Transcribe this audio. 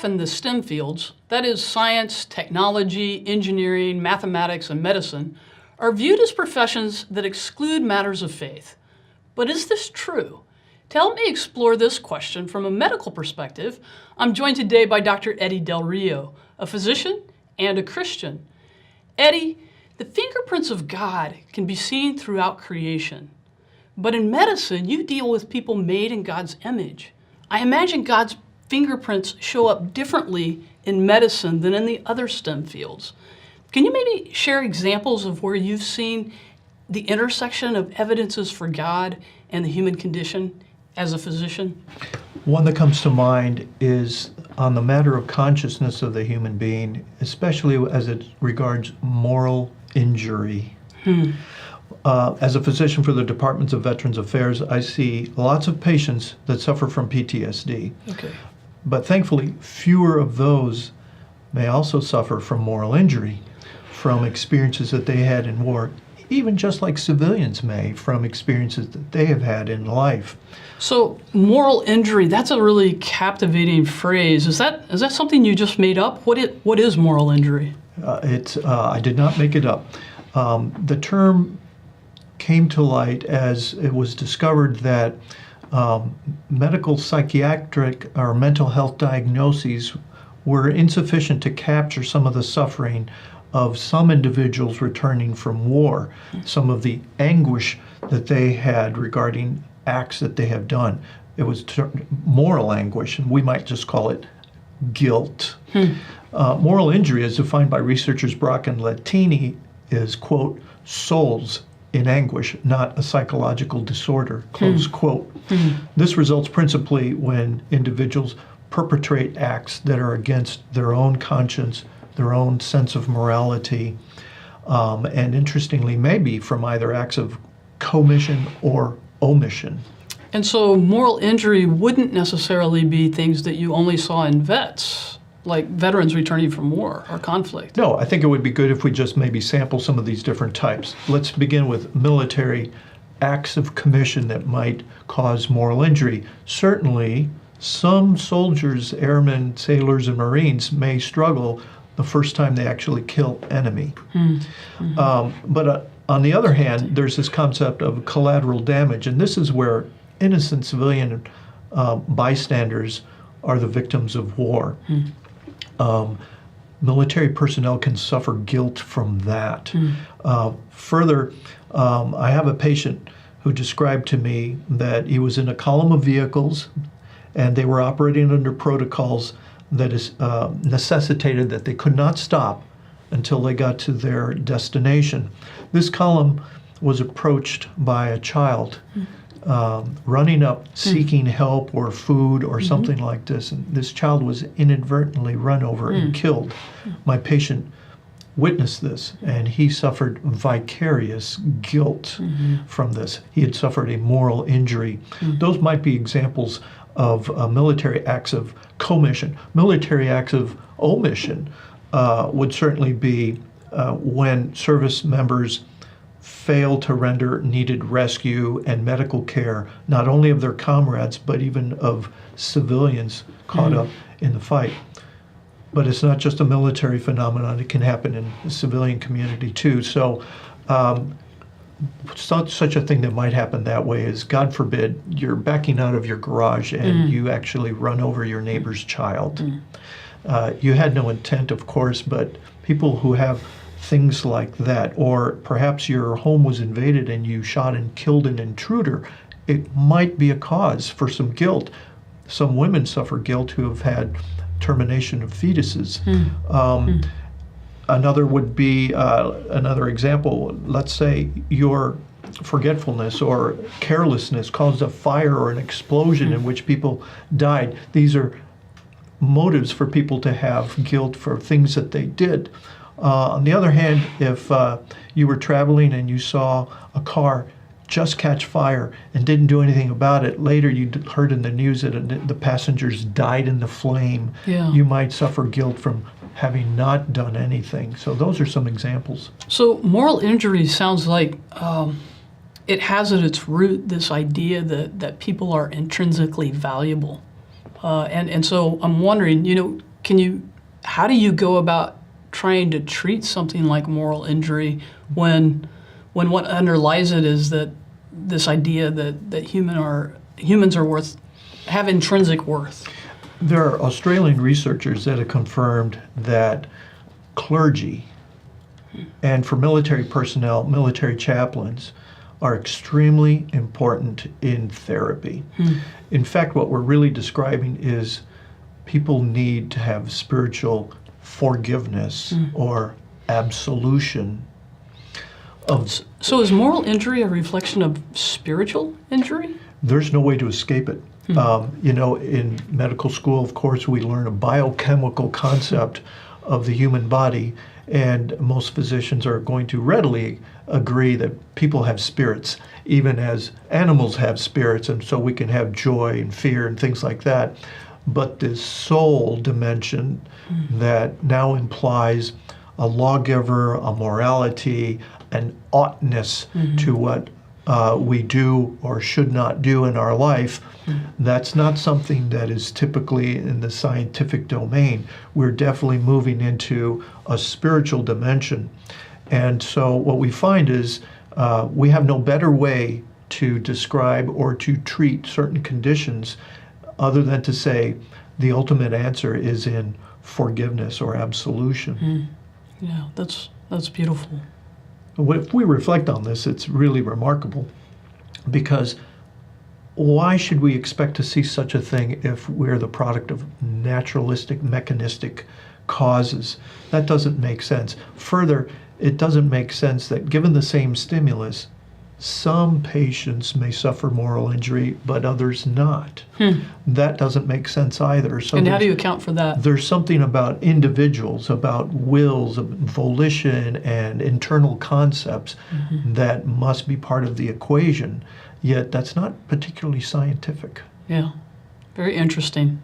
often the STEM fields, that is science, technology, engineering, mathematics, and medicine, are viewed as professions that exclude matters of faith. But is this true? To help me explore this question from a medical perspective, I'm joined today by Dr. Eddy Del Rio, a physician and a Christian. Eddy, the fingerprints of God can be seen throughout creation. But in medicine, you deal with people made in God's image. I imagine God's fingerprints show up differently in medicine than in the other STEM fields. Can you maybe share examples of where you've seen the intersection of evidences for God and the human condition as a physician? One that comes to mind is on the matter of consciousness of the human being, especially as it regards moral injury. As a physician for the Department of Veterans Affairs, I see lots of patients that suffer from PTSD. Okay. But thankfully, fewer of those may also suffer from moral injury, from experiences that they had in war, even just like civilians may, from experiences that they have had in life. So moral injury, that's a really captivating phrase. Is that something you just made up? What is moral injury? I did not make it up. The term came to light as it was discovered that medical psychiatric or mental health diagnoses were insufficient to capture some of the suffering of some individuals returning from war, some of the anguish that they had regarding acts that they have done. It was moral anguish, and we might just call it guilt. Moral injury, as defined by researchers Brock and Latini, is, quote, souls in anguish, not a psychological disorder, close quote. This results principally when individuals perpetrate acts that are against their own conscience, their own sense of morality, and interestingly, maybe from either acts of commission or omission. And so moral injury wouldn't necessarily be things that you only saw in vets, like veterans returning from war or conflict. No, I think it would be good if we just maybe sample some of these different types. Let's begin with military acts of commission that might cause moral injury. Certainly, some soldiers, airmen, sailors, and Marines may struggle the first time they actually kill enemy. But on the other hand, there's this concept of collateral damage, and this is where innocent civilian bystanders are the victims of war. Military personnel can suffer guilt from that. Further, I have a patient who described to me that he was in a column of vehicles and they were operating under protocols that is necessitated that they could not stop until they got to their destination. This column was approached by a child running up seeking help or food or something like this, and this child was inadvertently run over and killed. My patient witnessed this, and he suffered vicarious guilt from this. He had suffered a moral injury. Those might be examples of military acts of commission. Military acts of omission would certainly be when service members fail to render needed rescue and medical care, not only of their comrades, but even of civilians caught up in the fight. But it's not just a military phenomenon. It can happen in the civilian community too. So such a thing that might happen that way is, God forbid, you're backing out of your garage and you actually run over your neighbor's child. You had no intent, of course, but people who have things like that, or perhaps your home was invaded and you shot and killed an intruder, it might be a cause for some guilt. Some women suffer guilt who have had termination of fetuses. Another would be, another example, let's say your forgetfulness or carelessness caused a fire or an explosion in which people died. These are motives for people to have guilt for things that they did. On the other hand, if you were traveling and you saw a car just catch fire and didn't do anything about it, later you heard in the news that the passengers died in the flame, you might suffer guilt from having not done anything. So those are some examples. So moral injury sounds like it has at its root this idea that people are intrinsically valuable. And so I'm wondering, how do you go about trying to treat something like moral injury when what underlies it is that this idea that humans have intrinsic worth? There are Australian researchers that have confirmed that clergy and for military personnel, military chaplains, are extremely important in therapy. In fact, what we're really describing is people need to have spiritual forgiveness or absolution. So is moral injury a reflection of spiritual injury? There's no way to escape it. In medical school, of course, we learn a biochemical concept of the human body, and most physicians are going to readily agree that people have spirits, even as animals have spirits, and so we can have joy and fear and things like that. But this soul dimension that now implies a lawgiver, a morality, an oughtness to what we do or should not do in our life, that's not something that is typically in the scientific domain. We're definitely moving into a spiritual dimension. And so what we find is we have no better way to describe or to treat certain conditions other than to say the ultimate answer is in forgiveness or absolution. Yeah, that's beautiful. If we reflect on this, it's really remarkable, because why should we expect to see such a thing if we're the product of naturalistic, mechanistic causes? That doesn't make sense. Further, it doesn't make sense that given the same stimulus, some patients may suffer moral injury, but others not. That doesn't make sense either. So and how do you account for that? There's something about individuals, about wills, volition, and internal concepts that must be part of the equation, yet that's not particularly scientific. Yeah, very interesting.